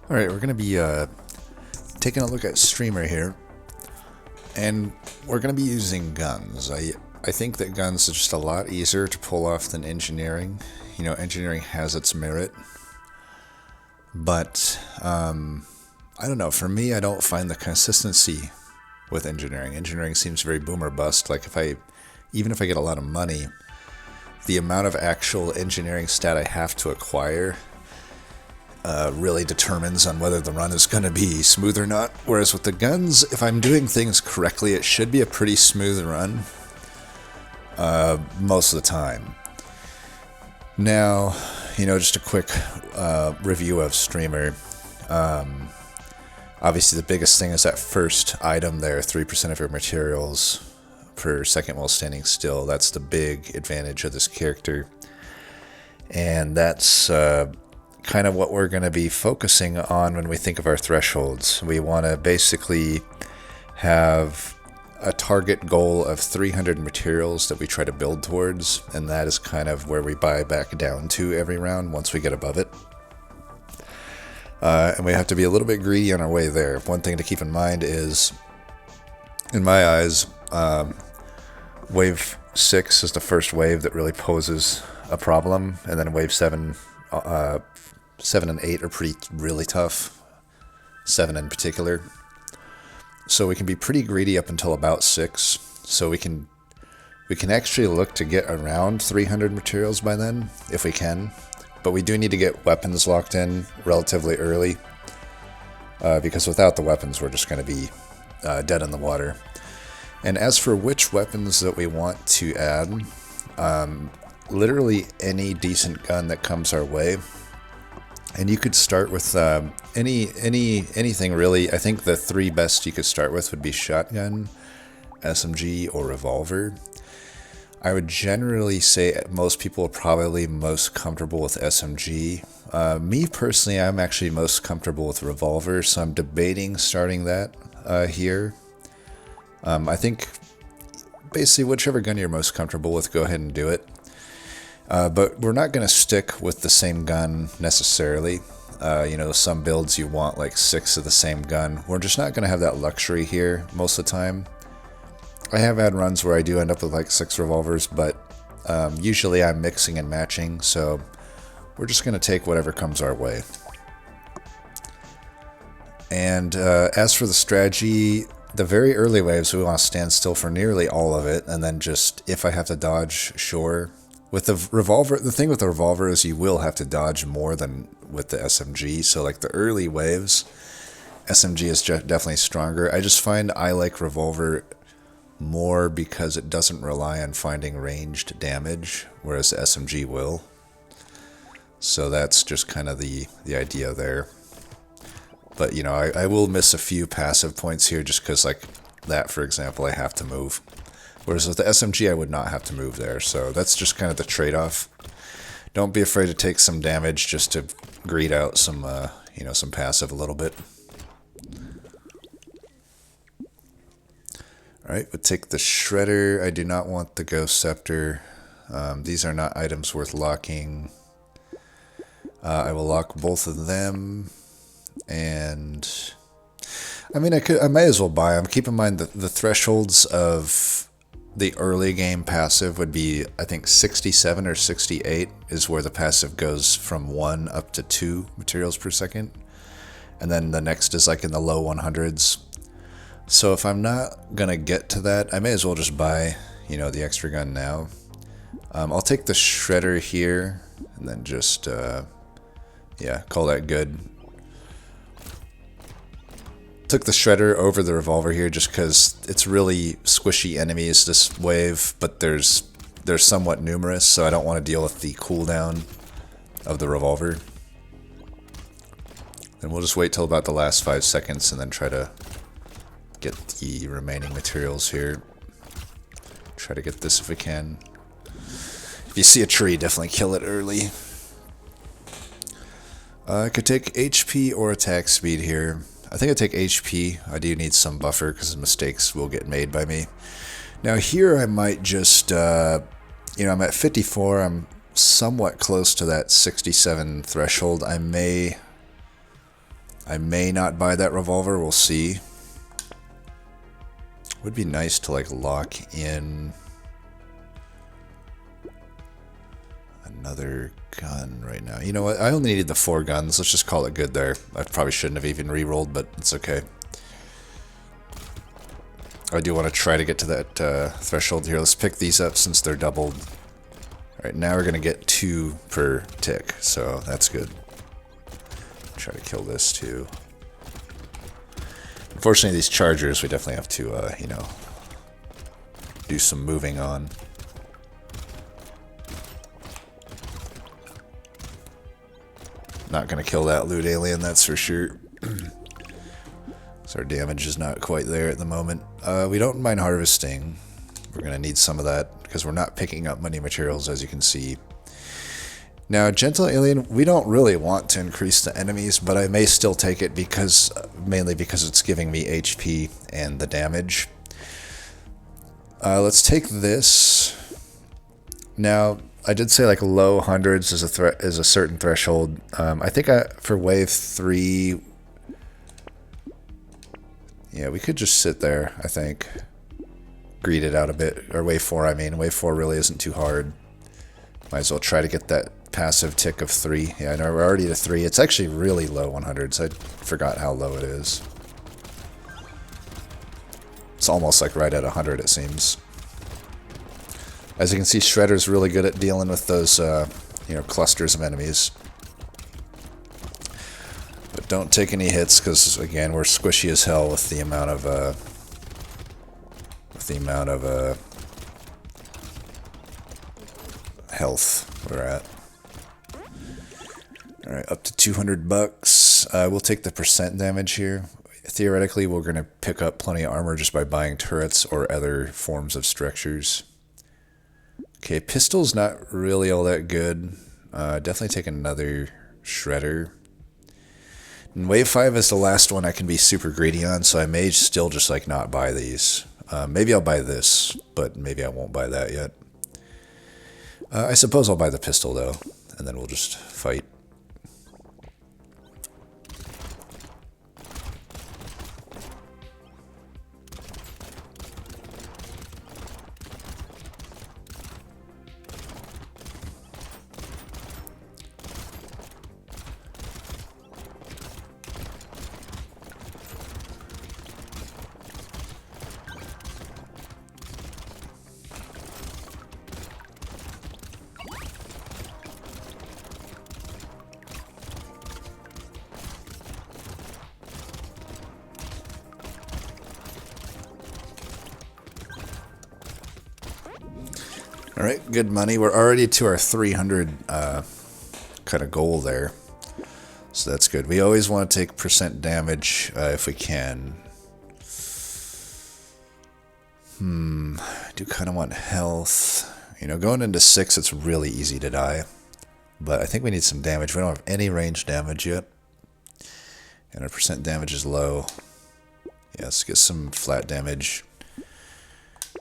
Alright, we're going to be taking a look at Streamer here, and we're going to be using guns. I think that guns are just a lot easier to pull off than engineering. You know, engineering has its merit, but I don't know, for me I don't find the consistency with engineering. Engineering seems very boom or bust. Like even if I get a lot of money, the amount of actual engineering stat I have to acquire really determines on whether the run is going to be smooth or not. Whereas with the guns, if I'm doing things correctly, it should be a pretty smooth run most of the time. Now, you know, just a quick review of Streamer. Obviously, the biggest thing is that first item there, 3% of your materials per second while standing still. That's the big advantage of this character. And that's kind of what we're going to be focusing on when we think of our thresholds. We want to basically have a target goal of 300 materials that we try to build towards, and that is kind of where we buy back down to every round once we get above it. And we have to be a little bit greedy on our way there. One thing to keep in mind is, in my eyes, Wave 6 is the first wave that really poses a problem, and then Wave 7 and 8 are really tough. 7 in particular. So we can be pretty greedy up until about 6. So we can actually look to get around 300 materials by then, if we can. But we do need to get weapons locked in relatively early, because without the weapons we're just going to be dead in the water. And as for which weapons that we want to add, literally any decent gun that comes our way. And you could start with anything really. I think the 3 best you could start with would be shotgun, SMG, or revolver. I would generally say most people are probably most comfortable with SMG. Me personally, I'm actually most comfortable with revolver, so I'm debating starting that here. I think basically whichever gun you're most comfortable with, go ahead and do it. But we're not going to stick with the same gun necessarily. You know, some builds you want like 6 of the same gun. We're just not going to have that luxury here most of the time. I have had runs where I do end up with like 6 revolvers, but usually I'm mixing and matching, so we're just going to take whatever comes our way. And as for the strategy, the very early waves, we want to stand still for nearly all of it, and then just, if I have to dodge, sure. With the revolver, the thing with the revolver is you will have to dodge more than with the SMG, so like the early waves, SMG is definitely stronger. I just find I like revolver more because it doesn't rely on finding ranged damage, whereas the SMG will. So that's just kind of the idea there. But, you know, I will miss a few passive points here just because, like that, for example, I have to move. Whereas with the SMG, I would not have to move there. So that's just kind of the trade-off. Don't be afraid to take some damage just to greed out some, you know, some passive a little bit. Alright, we'll take the Shredder. I do not want the Ghost Scepter. These are not items worth locking. I will lock both of them. And I mean, I might as well buy them. Keep in mind that the thresholds of the early game passive would be, I think, 67 or 68 is where the passive goes from 1 up to 2 materials per second. And then the next is like in the low 100s. So if I'm not going to get to that, I may as well just buy, you know, the extra gun now. I'll take the Shredder here and then just, yeah, call that good. Took the Shredder over the revolver here just because it's really squishy enemies this wave, but they're somewhat numerous, so I don't want to deal with the cooldown of the revolver. Then we'll just wait till about the last 5 seconds and then try to get the remaining materials here. Try to get this if we can. If you see a tree, definitely kill it early. I could take HP or attack speed here. I think I take HP. I do need some buffer because mistakes will get made by me. Now here I might just, you know, I'm at 54. I'm somewhat close to that 67 threshold. I may I may not buy that revolver, we'll see. Would be nice to like lock in another gun right now. You know what? I only needed the 4 guns. Let's just call it good there. I probably shouldn't have even re-rolled, but it's okay. I do want to try to get to that threshold here. Let's pick these up since they're doubled. Alright, now we're going to get 2 per tick, so that's good. Try to kill this too. Unfortunately, these chargers, we definitely have to, you know, do some moving on. Not going to kill that loot alien, that's for sure. So our damage is not quite there at the moment. We don't mind harvesting. We're going to need some of that because we're not picking up many materials, as you can see. Now, Gentle Alien, we don't really want to increase the enemies, but I may still take it because, mainly because it's giving me HP and the damage. Let's take this. Now, I did say like low hundreds is a certain threshold. I think for wave 3, yeah, we could just sit there, I think. Greed it out a bit, or wave 4 I mean. Wave 4 really isn't too hard. Might as well try to get that passive tick of 3. Yeah, I know we're already to 3. It's actually really low 100s. I forgot how low it is. It's almost like right at 100 it seems. As you can see, Shredder's really good at dealing with those, you know, clusters of enemies. But don't take any hits because, again, we're squishy as hell with the amount of, health we're at. Alright, up to 200 bucks. We'll take the percent damage here. Theoretically, we're going to pick up plenty of armor just by buying turrets or other forms of structures. Okay, pistol's not really all that good. Definitely take another shredder. And wave 5 is the last one I can be super greedy on, so I may still just like not buy these. Maybe I'll buy this, but maybe I won't buy that yet. I suppose I'll buy the pistol though, and then we'll just fight. Alright, good money. We're already to our 300 kind of goal there. So that's good. We always want to take percent damage if we can. I do kind of want health. You know, going into 6, it's really easy to die. But I think we need some damage. We don't have any range damage yet. And our percent damage is low. Yeah, let's get some flat damage.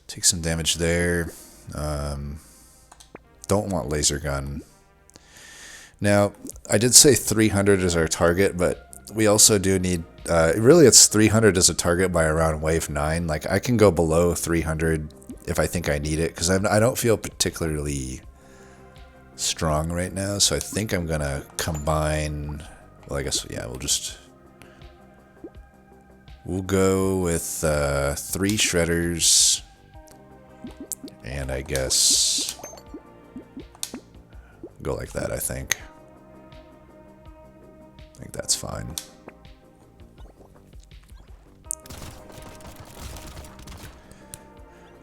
Take some damage there. Don't want laser gun. Now, I did say 300 is our target, but we also do need, really it's 300 as a target by around wave 9. Like, I can go below 300 if I think I need it, because I don't feel particularly strong right now, so I think I'm gonna combine, well, I guess, yeah, we'll go with 3 shredders, and I guess go like that, I think. I think that's fine.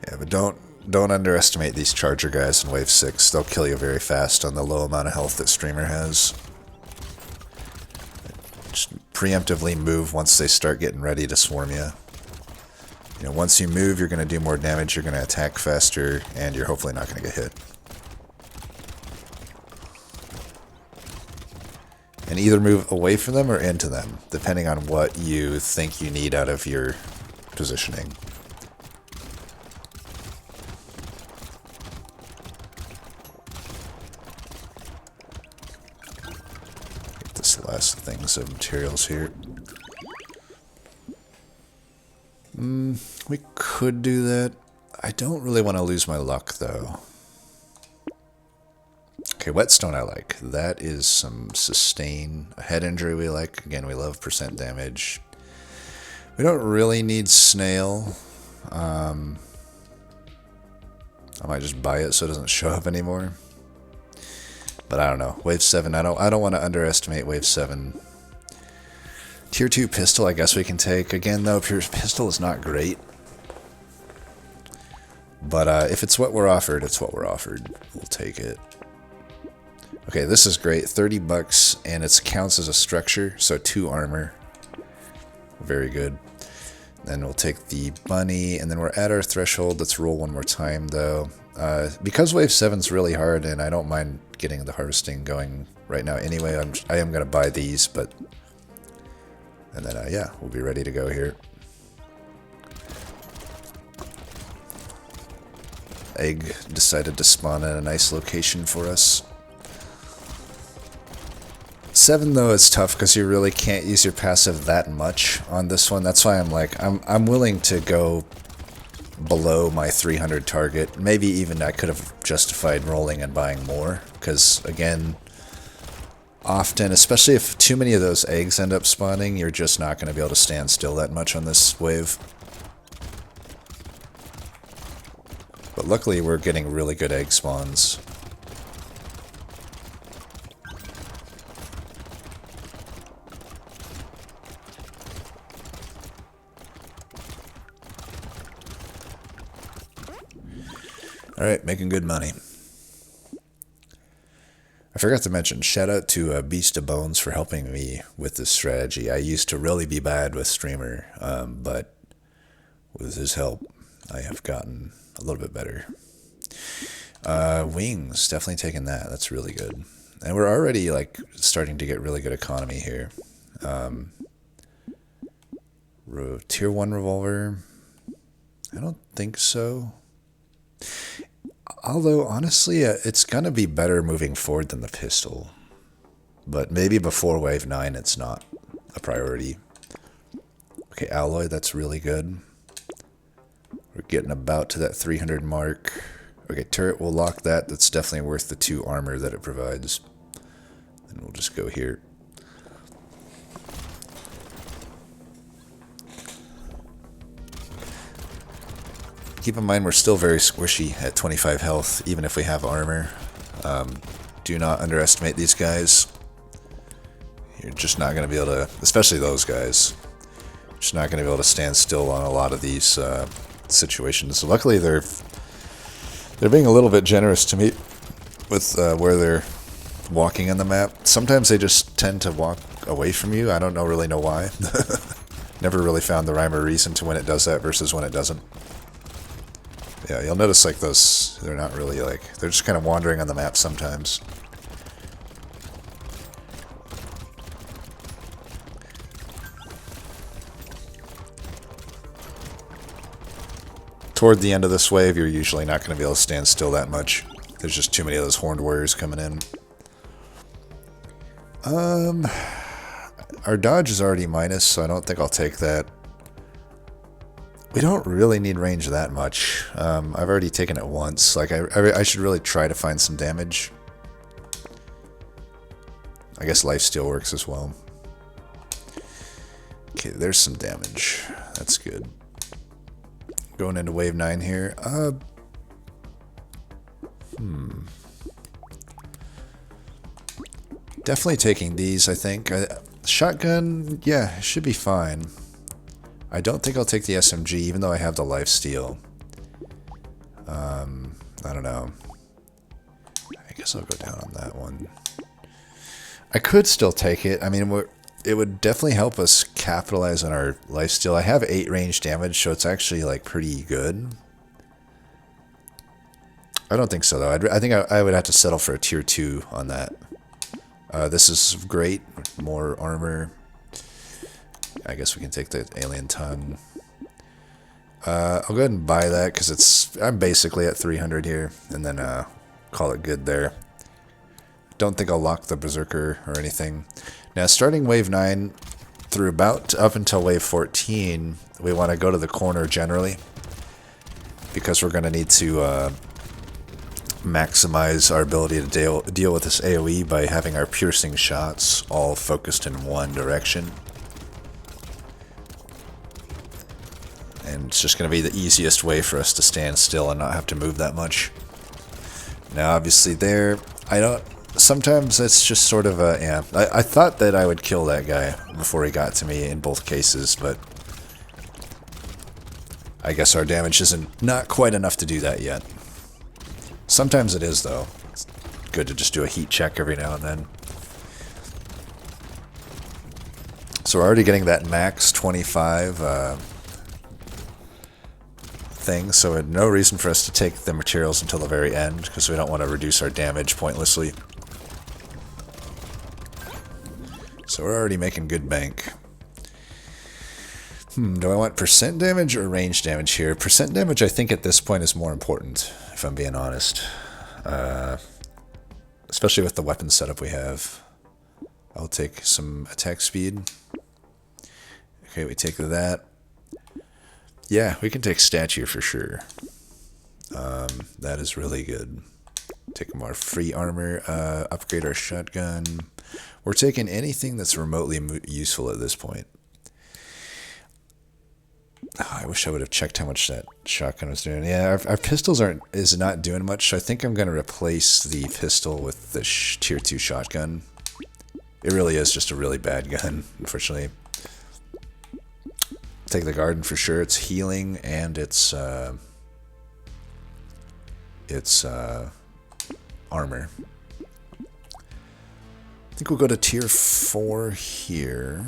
Yeah, but don't underestimate these charger guys in wave 6. They'll kill you very fast on the low amount of health that Streamer has. Just preemptively move once they start getting ready to swarm you. You know, once you move, you're going to do more damage, you're going to attack faster, and you're hopefully not going to get hit. And either move away from them or into them, depending on what you think you need out of your positioning. Get this less things of materials here. We could do that. I don't really want to lose my luck, though. Okay, whetstone I like. That is some sustain. A head injury we like. Again, we love percent damage. We don't really need snail. I might just buy it so it doesn't show up anymore. But I don't know. Wave 7, I don't want to underestimate Wave 7. Tier 2 pistol, I guess we can take. Again, though, pure pistol is not great. But if it's what we're offered, it's what we're offered. We'll take it. Okay, this is great. 30 bucks, and it counts as a structure, so 2 armor. Very good. Then we'll take the bunny, and then we're at our threshold. Let's roll one more time, though. Because Wave 7's really hard, and I don't mind getting the harvesting going right now anyway, I am going to buy these, but... And then, yeah, we'll be ready to go here. Egg decided to spawn in a nice location for us. 7, though, is tough because you really can't use your passive that much on this one. That's why I'm like, I'm willing to go below my 300 target. Maybe even I could have justified rolling and buying more. Because, again, often, especially if too many of those eggs end up spawning, you're just not going to be able to stand still that much on this wave. But luckily, we're getting really good egg spawns. Alright, making good money. I forgot to mention, shout out to Beast of Bones for helping me with this strategy. I used to really be bad with Streamer, but with his help, I have gotten a little bit better. Wings, definitely taking that. That's really good. And we're already like starting to get really good economy here. Tier 1 revolver. I don't think so. Although, honestly, it's going to be better moving forward than the pistol. But maybe before Wave 9, it's not a priority. Okay, alloy, that's really good. We're getting about to that 300 mark. Okay, turret, we'll lock that. That's definitely worth the 2 armor that it provides. And we'll just go here. Keep in mind we're still very squishy at 25 health, even if we have armor. Do not underestimate these guys. You're just not going to be able to, especially those guys, just not going to be able to stand still on a lot of these situations. So luckily they're being a little bit generous to me with where they're walking on the map. Sometimes they just tend to walk away from you. I don't really know why. Never really found the rhyme or reason to when it does that versus when it doesn't. Yeah, you'll notice like those, they're not really like, they're just kind of wandering on the map sometimes. Toward the end of this wave, you're usually not going to be able to stand still that much. There's just too many of those horned warriors coming in. Our dodge is already minus, so I don't think I'll take that. We don't really need range that much. I've already taken it once. Like I should really try to find some damage. I guess lifesteal works as well. Okay, there's some damage. That's good. Going into wave 9 here. Definitely taking these, I think. Shotgun, yeah, it should be fine. I don't think I'll take the SMG, even though I have the lifesteal. I don't know. I guess I'll go down on that one. I could still take it. I mean, it would definitely help us capitalize on our lifesteal. I have 8 range damage, so it's actually like pretty good. I don't think so, though. I think I would have to settle for a tier 2 on that. This is great. More armor. I guess we can take the alien tongue. I'll go ahead and buy that because I'm basically at 300 here, and then call it good there. don't think I'll lock the Berserker or anything. Now, starting wave 9 through about up until wave 14, we want to go to the corner generally, because we're going to need to maximize our ability to deal with this AoE by having our piercing shots all focused in one direction. And it's just going to be the easiest way for us to stand still and not have to move that much. Now, obviously there, sometimes it's just sort of a, yeah, I thought that I would kill that guy before he got to me in both cases, but I guess our damage isn't not quite enough to do that yet. Sometimes it is, though. It's good to just do a heat check every now and then. So we're already getting that max 25 thing, so no reason for us to take the materials until the very end, because we don't want to reduce our damage pointlessly. So we're already making good bank. Do I want percent damage or range damage here? Percent damage, I think, at this point is more important, if I'm being honest. Especially with the weapon setup we have. I'll take some attack speed. Okay, we take that. Yeah, we can take stature for sure. That is really good. Take more free armor, upgrade our shotgun. We're taking anything that's remotely useful at this point. Oh, I wish I would have checked how much that shotgun was doing. Yeah, our pistols is not doing much, so I think I'm going to replace the pistol with the tier 2 shotgun. It really is just a really bad gun, unfortunately. Take the garden for sure. It's healing and it's armor. I think we'll go to tier 4 here.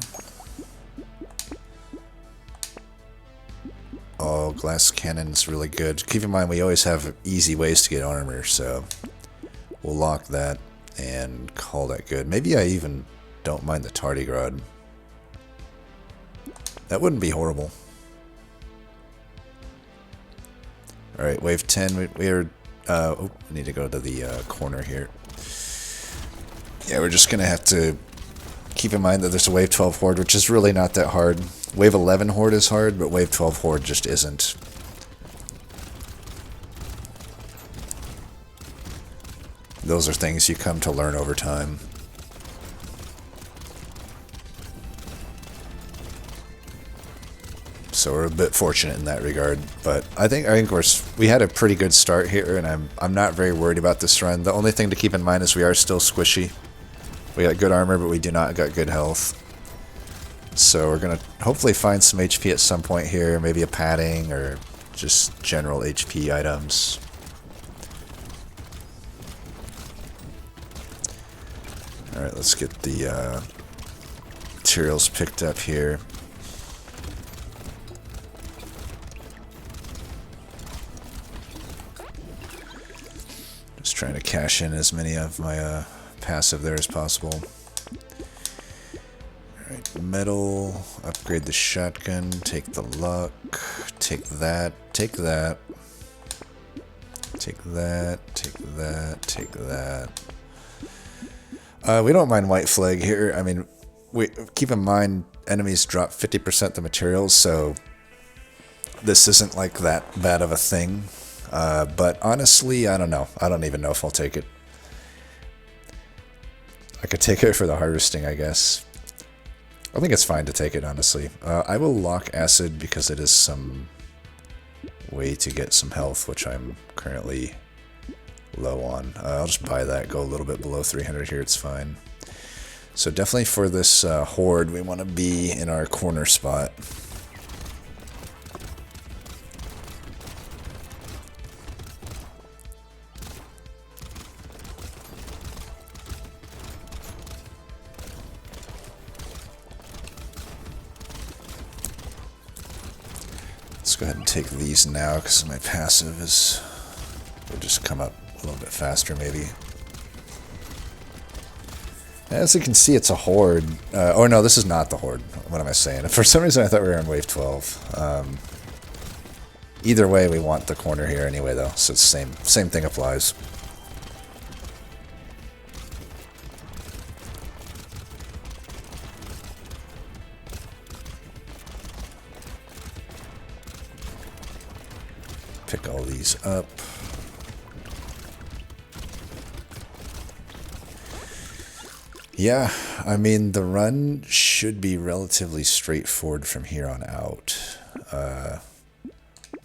Oh, glass cannon's really good. Keep in mind, we always have easy ways to get armor, so we'll lock that and call that good. Maybe I even don't mind the tardigrade. That wouldn't be horrible. Alright, wave 10. We need to go to the corner here. Yeah, we're just going to have to keep in mind that there's a wave 12 horde, which is really not that hard. Wave 11 horde is hard, but wave 12 horde just isn't. Those are things you come to learn over time. So we're a bit fortunate in that regard, but I think we had a pretty good start here, and I'm not very worried about this run. The only thing to keep in mind is we are still squishy. We got good armor, but we do not got good health. So we're gonna hopefully find some HP at some point here, maybe a padding or just general HP items. All right, let's get the materials picked up here. Just trying to cash in as many of my passive there as possible. Alright, metal, upgrade the shotgun, take the luck, take that, take that, take that, take that, take that. We don't mind white flag here. I mean, keep in mind, enemies drop 50% the materials, so this isn't like that bad of a thing. But honestly, I don't know. I don't even know if I'll take it. I could take it for the harvesting, I guess. I think it's fine to take it, honestly. I will lock acid because it is some way to get some health, which I'm currently low on. I'll just buy that, go a little bit below 300 here, it's fine. So definitely for this horde, we want to be in our corner spot. Let's go ahead and take these now because my passive will just come up a little bit faster maybe. As you can see, it's a horde. Oh no, this is not the horde. What am I saying? For some reason I thought we were in wave 12. Either way, we want the corner here anyway though, so it's same thing applies. Pick all these up. Yeah, I mean, the run should be relatively straightforward from here on out.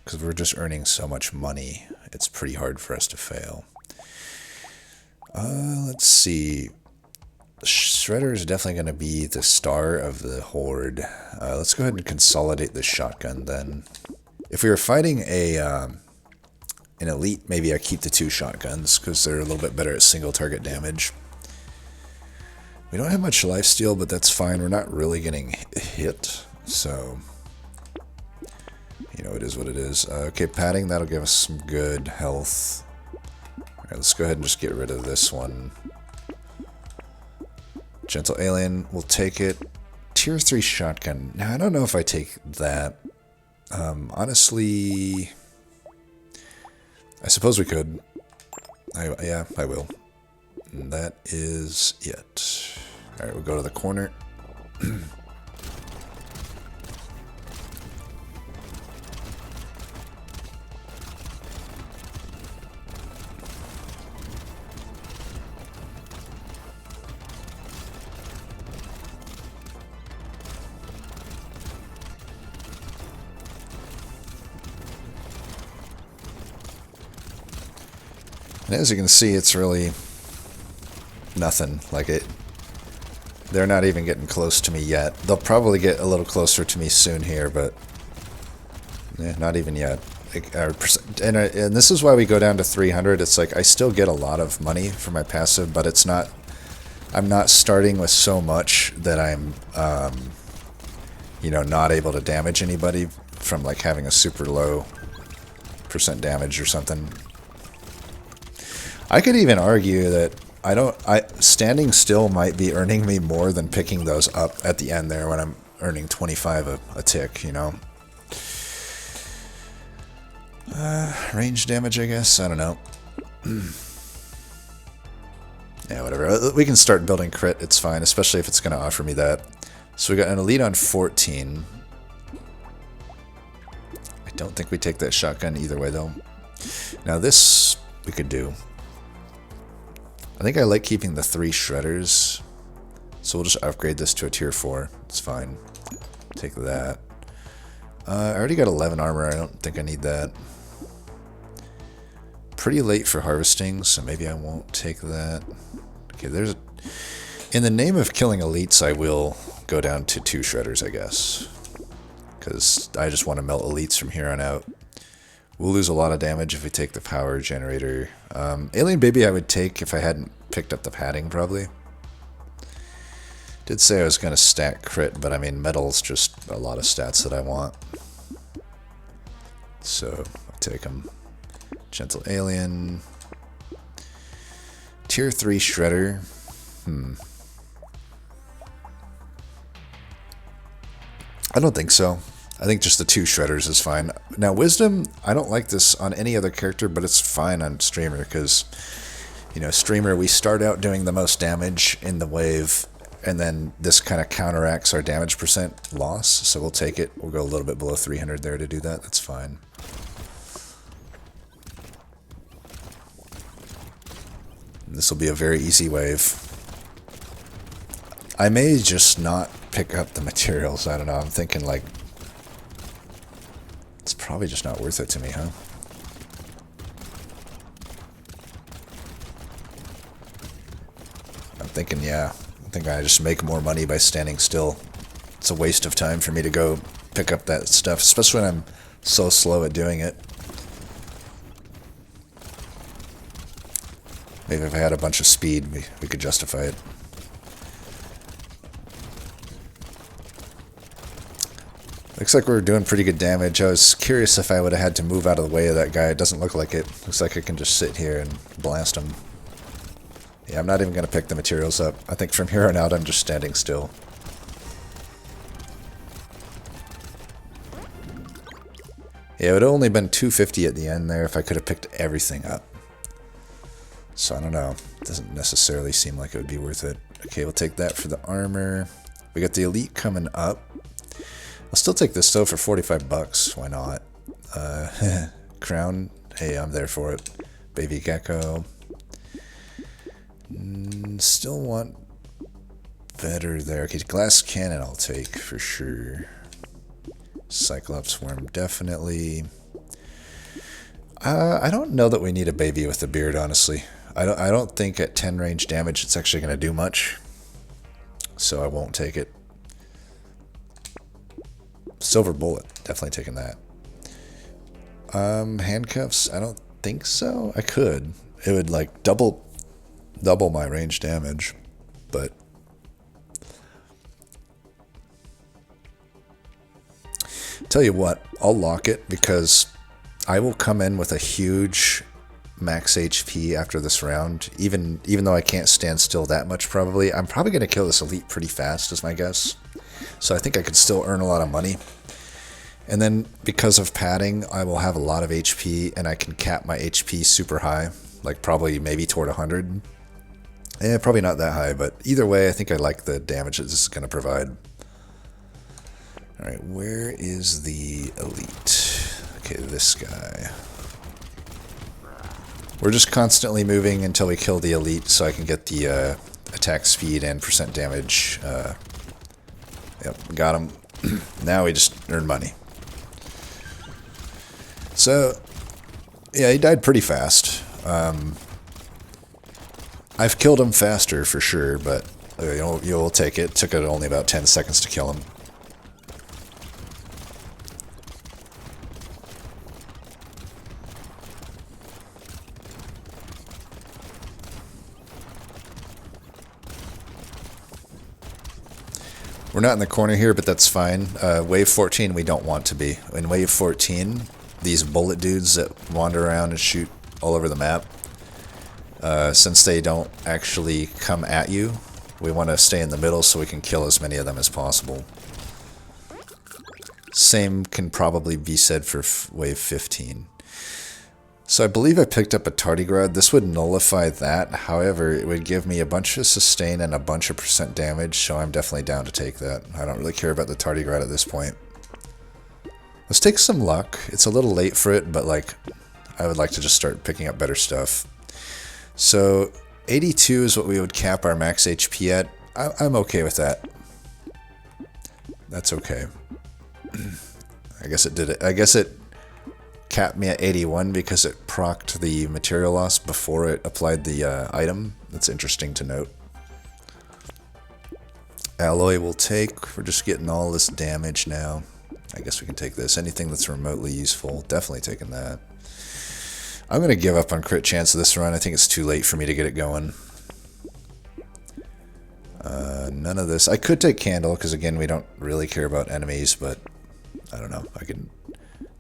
Because we're just earning so much money, it's pretty hard for us to fail. Let's see. Shredder is definitely going to be the star of the horde. Let's go ahead and consolidate the shotgun then. If we were fighting an elite, maybe I keep the 2 shotguns because they're a little bit better at single target damage. We don't have much lifesteal, but that's fine. We're not really getting hit, so you know, it is what it is. Okay, padding, that'll give us some good health. Alright, let's go ahead and just get rid of this one. Gentle Alien, we'll take it. Tier 3 shotgun. Now, I don't know if I take that. Honestly, I suppose we could. Yeah, I will. And that is it. Alright, we'll go to the corner. And as you can see, it's really nothing. Like it, they're not even getting close to me yet. They'll probably get a little closer to me soon here, but not even yet. And this is why we go down to 300. It's like I still get a lot of money for my passive, but it's not. I'm not starting with so much that I'm, you know, not able to damage anybody from like having a super low % damage or something. I could even argue that standing still might be earning me more than picking those up at the end there when I'm earning 25 a tick, you know. Range damage, I guess. I don't know. Yeah, whatever. We can start building crit. It's fine, especially if it's going to offer me that. So we got an elite on 14. I don't think we take that shotgun either way, though. Now this we could do. I think I like keeping the 3 shredders, so we'll just upgrade this to a tier 4. It's fine. Take that. I already got 11 armor. I don't think I need that. Pretty late for harvesting, so maybe I won't take that. Okay, there's... In the name of killing elites, I will go down to 2 shredders, I guess. Because I just want to melt elites from here on out. We'll lose a lot of damage if we take the power generator. Alien Baby I would take if I hadn't picked up the padding, probably. Did say I was going to stack crit, but I mean, metal's just a lot of stats that I want. So, I'll take them. Gentle Alien. Tier 3 Shredder. I don't think so. I think just the 2 shredders is fine. Now, Wisdom, I don't like this on any other character, but it's fine on Streamer, because, you know, Streamer, we start out doing the most damage in the wave, and then this kind of counteracts our damage % loss, so we'll take it. We'll go a little bit below 300 there to do that. That's fine. This will be a very easy wave. I may just not pick up the materials. I don't know. I'm thinking, like, it's probably just not worth it to me, huh? I'm thinking, yeah. I think I just make more money by standing still. It's a waste of time for me to go pick up that stuff, especially when I'm so slow at doing it. Maybe if I had a bunch of speed, we could justify it. Looks like we're doing pretty good damage. I was curious if I would have had to move out of the way of that guy. It doesn't look like it. Looks like I can just sit here and blast him. Yeah, I'm not even going to pick the materials up. I think from here on out, I'm just standing still. Yeah, it would have only been 250 at the end there if I could have picked everything up. So I don't know. It doesn't necessarily seem like it would be worth it. Okay, we'll take that for the armor. We got the elite coming up. I'll still take this though for 45 bucks. Why not? crown, hey, I'm there for it. Baby gecko. Still want better there. Okay, glass cannon I'll take for sure. Cyclops worm definitely. I don't know that we need a baby with a beard, honestly. I don't think at 10 range damage it's actually going to do much. So I won't take it. Silver bullet, definitely taking that. Handcuffs, I don't think so. I could. It would like double my range damage, but tell you what, I'll lock it because I will come in with a huge max HP after this round. Even though I can't stand still that much, probably I'm probably going to kill this elite pretty fast, is my guess. So I think I could still earn a lot of money. And then because of padding, I will have a lot of HP, and I can cap my HP super high, like probably maybe toward 100. Probably not that high, but either way, I think I like the damage that this is going to provide. Alright, where is the elite? Okay, this guy. We're just constantly moving until we kill the elite so I can get the attack speed and percent damage. Yep, got him. Now we just earn money. So, yeah, he died pretty fast. I've killed him faster for sure, but you'll take it. Took it only about 10 seconds to kill him. We're not in the corner here, but that's fine. Wave 14 we don't want to be. In Wave 14, these bullet dudes that wander around and shoot all over the map, since they don't actually come at you, we want to stay in the middle so we can kill as many of them as possible. Same can probably be said for Wave 15. So I believe I picked up a Tardigrade. This would nullify that. However, it would give me a bunch of sustain and a bunch of percent damage, so I'm definitely down to take that. I don't really care about the Tardigrade at this point. Let's take some luck. It's a little late for it, but like, I would like to just start picking up better stuff. So 82 is what we would cap our max HP at. I'm okay with that. That's okay. I guess it did it. I guess it capped me at 81 because it procced the material loss before it applied the item. That's interesting to note. Alloy will take. We're just getting all this damage now. I guess we can take this. Anything that's remotely useful, definitely taking that. I'm going to give up on crit chance of this run. I think it's too late for me to get it going. None of this. I could take Candle because, again, we don't really care about enemies, but I don't know. I can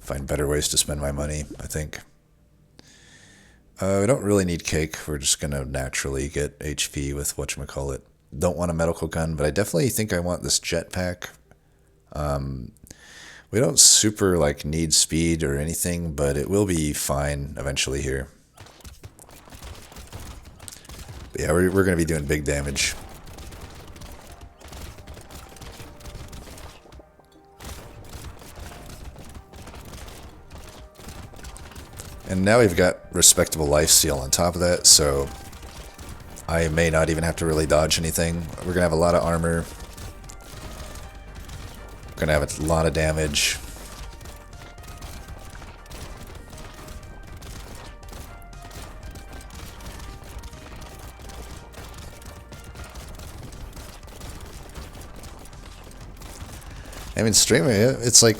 find better ways to spend my money, I think. We don't really need Cake. We're just going to naturally get HP with whatchamacallit. Don't want a medical gun, but I definitely think I want this jetpack. We don't super like need speed or anything, but it will be fine eventually here. But yeah, we're going to be doing big damage. And now we've got respectable lifesteal on top of that, so I may not even have to really dodge anything. We're going to have a lot of armor. We're going to have a lot of damage. I mean, streaming, it's like,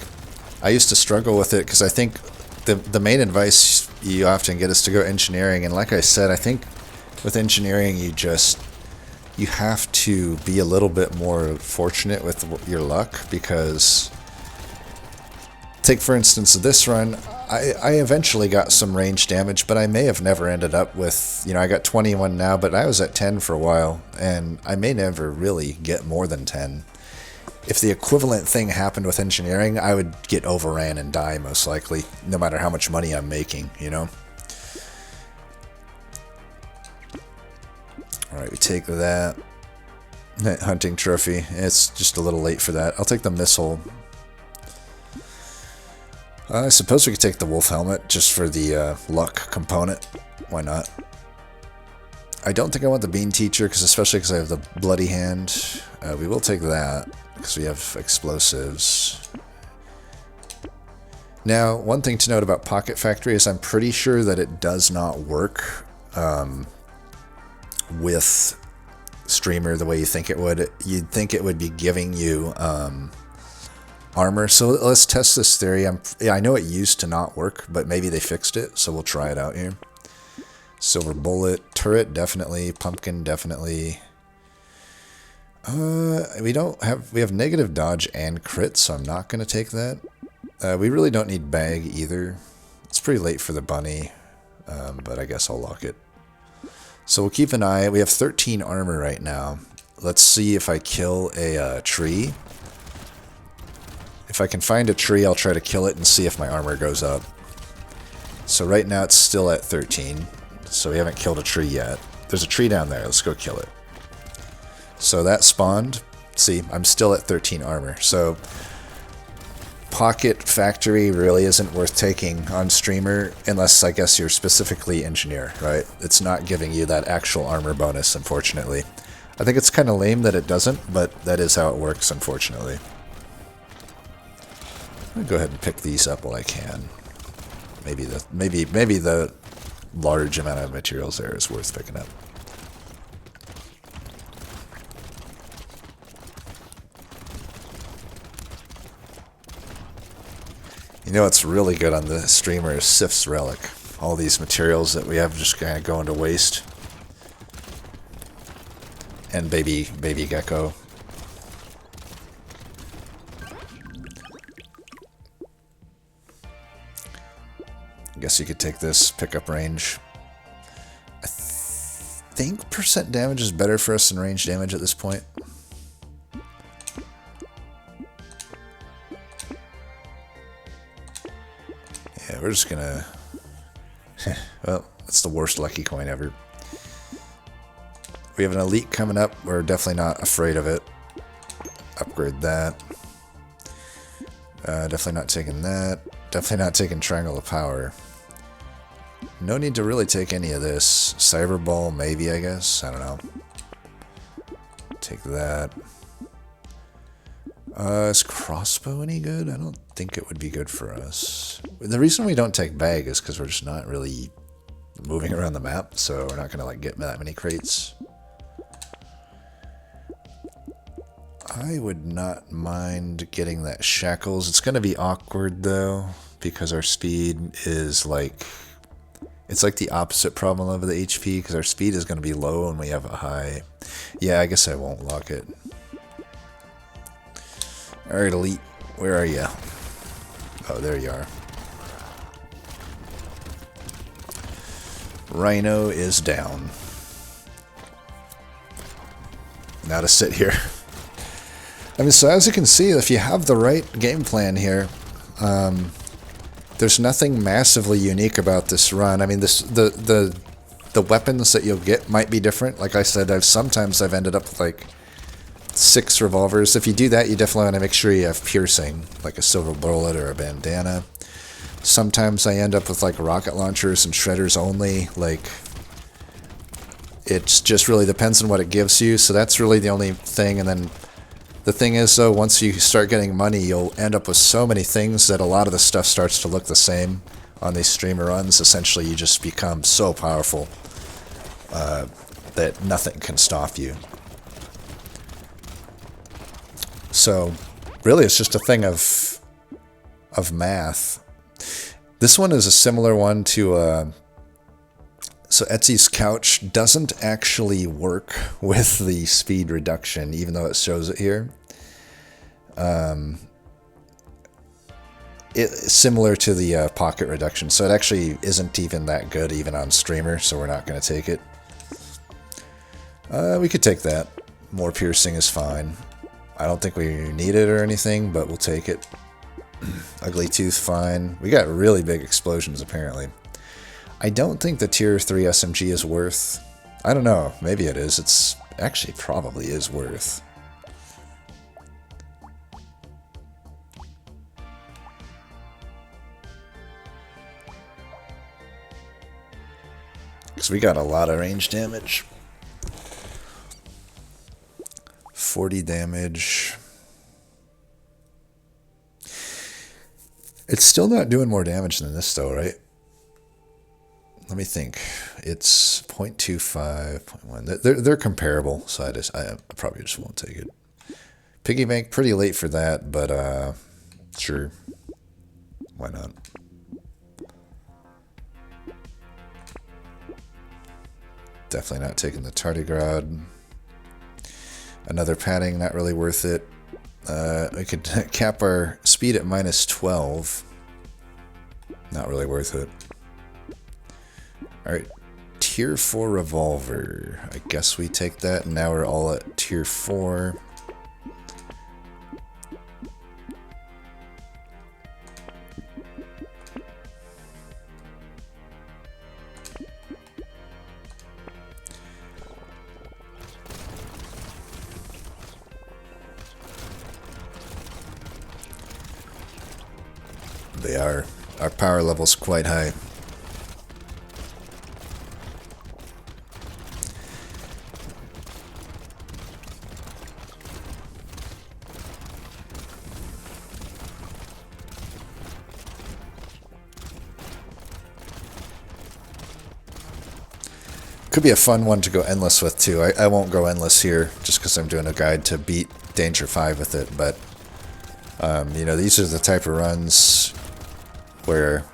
I used to struggle with it because I think the main advice you often get is to go engineering, and like I said, I think with engineering you have to be a little bit more fortunate with your luck, because take for instance this run, I eventually got some range damage, but I may have never ended up with, I got 21 now, but I was at 10 for a while, and I may never really get more than 10. If the equivalent thing happened with engineering, I would get overran and die most likely, no matter how much money I'm making, Alright, we take that. Hunting trophy. It's just a little late for that. I'll take the missile. I suppose we could take the wolf helmet just for the luck component. Why not? I don't think I want the bean teacher, especially because I have the bloody hand. We will take that because we have explosives. Now, one thing to note about Pocket Factory is I'm pretty sure that it does not work with Streamer the way you think it would. You'd think it would be giving you armor. So let's test this theory. I know it used to not work, but maybe they fixed it, so we'll try it out here. Silver bullet, turret definitely, pumpkin definitely. We have negative dodge and crit, so I'm not going to take that. We really don't need bag either. It's pretty late for the bunny, but I guess I'll lock it. So we'll keep an eye. We have 13 armor right now. Let's see if I kill a tree. If I can find a tree, I'll try to kill it and see if my armor goes up. So right now it's still at 13. So we haven't killed a tree yet. There's a tree down there. Let's go kill it. So that spawned. See, I'm still at 13 armor. So Pocket Factory really isn't worth taking on Streamer unless, I guess, you're specifically Engineer, right? It's not giving you that actual armor bonus, unfortunately. I think it's kind of lame that it doesn't, but that is how it works, unfortunately. I'll go ahead and pick these up while I can. Maybe the large amount of materials there is worth picking up. You know what's really good on the Streamer is Sif's Relic. All these materials that we have just kind of going to waste. And baby gecko. I guess you could take this pickup range. I think percent damage is better for us than range damage at this point. Yeah, we're just gonna... well, that's the worst lucky coin ever. We have an elite coming up. We're definitely not afraid of it. Upgrade that. Definitely not taking that. Definitely not taking Triangle of Power. No need to really take any of this. Cyber Ball, maybe, I guess. I don't know. Take that. Is Crossbow any good? I don't think it would be good for us. The reason we don't take Bag is because we're just not really moving around the map, so we're not going to get that many crates. I would not mind getting that Shackles. It's going to be awkward, though, because our speed is like... It's like the opposite problem of the HP, because our speed is going to be low and we have a high. Yeah, I guess I won't lock it. Alright, Elite. Where are you? Oh, there you are. Rhino is down. Now to sit here. I mean, so as you can see, if you have the right game plan here, there's nothing massively unique about this run. I mean, the weapons that you'll get might be different. Like I said, sometimes I've ended up with like 6 revolvers. If you do that, you definitely want to make sure you have piercing, like a silver bullet or a bandana. Sometimes I end up with like rocket launchers and shredders only. Like, it just really depends on what it gives you. So that's really the only thing. And then the thing is, though, once you start getting money, you'll end up with so many things that a lot of the stuff starts to look the same on these Streamer runs. Essentially, you just become so powerful that nothing can stop you. So, really, it's just a thing of math. This one is a similar one to... So Etsy's Couch doesn't actually work with the speed reduction, even though it shows it here. It's similar to the pocket reduction, so it actually isn't even that good even on Streamer, so we're not going to take it. We could take that. More piercing is fine. I don't think we need it or anything, but we'll take it. Ugly Tooth, fine. We got really big explosions, apparently. I don't think the Tier 3 SMG is worth... I don't know. Maybe it is. It's actually probably is worth. Because we got a lot of range damage. 40 damage. It's still not doing more damage than this though, right? Let me think. It's 0.25, 0.1. They're comparable, so I probably just won't take it. Piggy bank, pretty late for that, but sure. Why not? Definitely not taking the tardigrade. Another padding, not really worth it. We could cap our speed at -12. Not really worth it. Alright, tier 4 revolver. I guess we take that, and now we're all at tier 4. They are. Our power level's quite high. Could be a fun one to go endless with too. I won't go endless here just because I'm doing a guide to beat Danger 5 with it, but you know, these are the type of runs where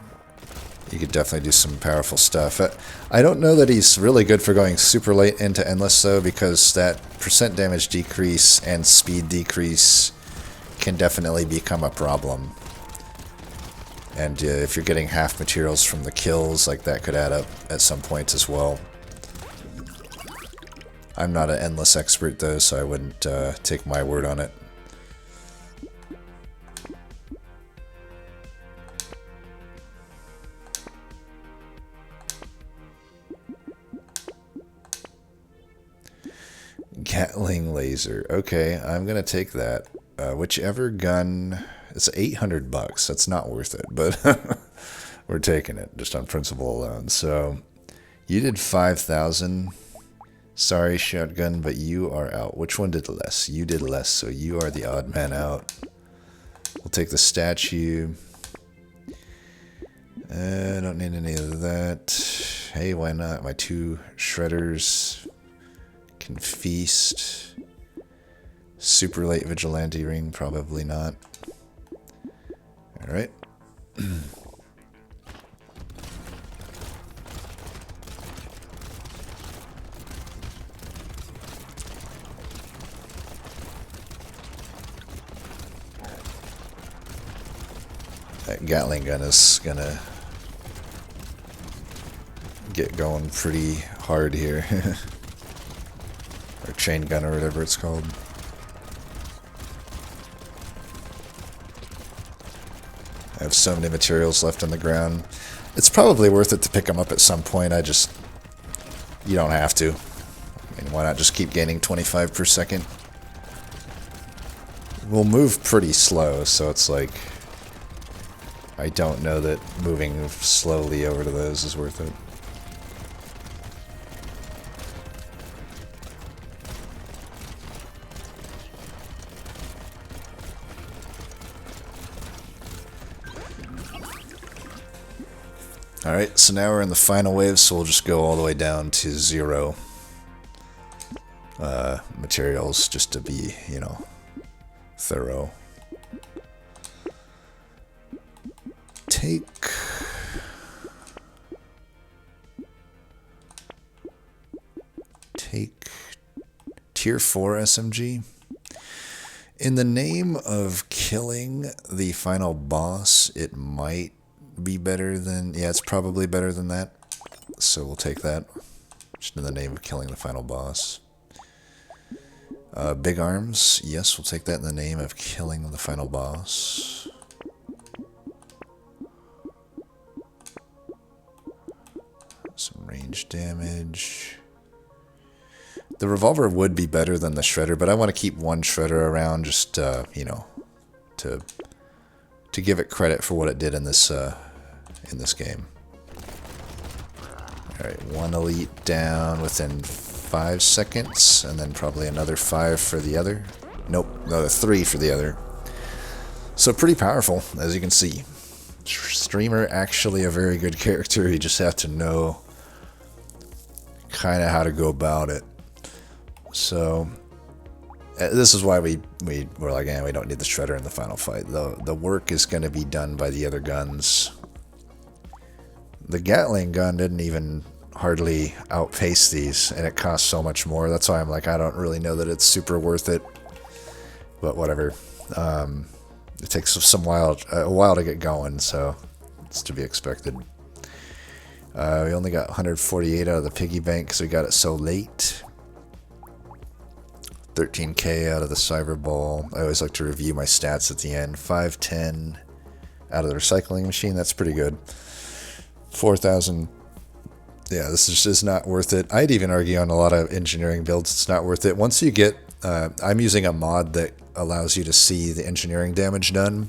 you could definitely do some powerful stuff. I don't know that he's really good for going super late into endless though, because that percent damage decrease and speed decrease can definitely become a problem. And if you're getting half materials from the kills, like that could add up at some point as well. I'm not an endless expert though, so I wouldn't take my word on it. Gatling laser. Okay, I'm gonna take that. Whichever gun. It's $800. That's not worth it, but we're taking it just on principle alone. So you did 5,000. Sorry, shotgun, but you are out. Which one did less? You did less, so you are the odd man out. We'll take the statue. I don't need any of that. Hey, why not? My 2 shredders can feast. Super late vigilante ring, probably not. Alright. That Gatling gun is gonna get going pretty hard here. Or chain gun or whatever it's called. I have so many materials left on the ground. It's probably worth it to pick them up at some point. You don't have to. I mean, why not just keep gaining 25 per second? We'll move pretty slow, so it's like, I don't know that moving slowly over to those is worth it. Alright, so now we're in the final wave, so we'll just go all the way down to 0 materials, just to be, you know, thorough. Take tier 4 SMG. In the name of killing the final boss, it might be better than... Yeah, it's probably better than that. So we'll take that. Just in the name of killing the final boss. Big arms. Yes, we'll take that in the name of killing the final boss. Some range damage. The revolver would be better than the shredder, but I want to keep one shredder around just, you know, to give it credit for what it did in this game. Alright, 1 elite down within 5 seconds, and then probably another 5 for the other. Nope, another 3 for the other. So pretty powerful, as you can see. Streamer, actually a very good character. You just have to know kind of how to go about it. So this is why we were like, we don't need the Shredder in the final fight. The work is going to be done by the other guns. The Gatling gun didn't even hardly outpace these, and it costs so much more. That's why I'm like, I don't really know that it's super worth it. But whatever. It takes a while to get going, so it's to be expected. We only got 148 out of the piggy bank because we got it so late. 13k out of the cyber ball. I always like to review my stats at the end. 510 out of the recycling machine. That's pretty good. 4,000. Yeah, this is just not worth it. I'd even argue on a lot of engineering builds, it's not worth it. Once you get, I'm using a mod that allows you to see the engineering damage done.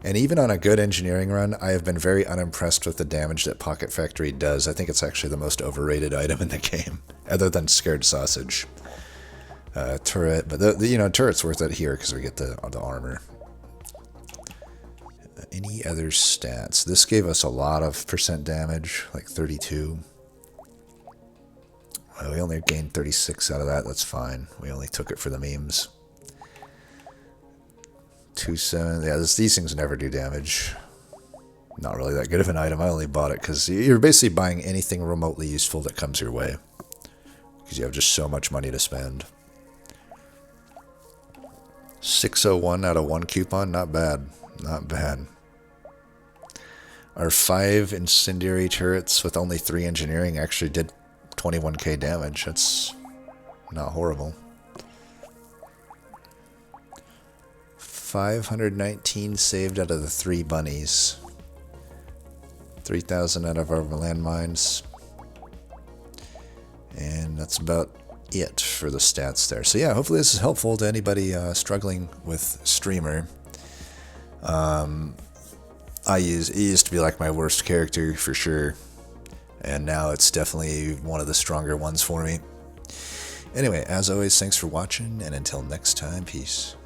And even on a good engineering run, I have been very unimpressed with the damage that Pocket Factory does. I think it's actually the most overrated item in the game, other than Scared Sausage. Turret, but the turret's worth it here because we get the armor. Any other stats? This gave us a lot of percent damage, like 32. Well, we only gained 36 out of that. That's fine. We only took it for the memes. 2.7. Yeah, these things never do damage. Not really that good of an item. I only bought it because you're basically buying anything remotely useful that comes your way, because you have just so much money to spend. 601 out of 1 coupon, not bad. Not bad. Our 5 incendiary turrets with only 3 engineering actually did 21k damage. That's not horrible. 519 saved out of the 3 bunnies. 3,000 out of our landmines. And that's about it for the stats there. So yeah, hopefully this is helpful to anybody struggling with Streamer. It used to be like my worst character for sure, and now it's definitely one of the stronger ones for me. Anyway, as always, thanks for watching, and until next time, peace.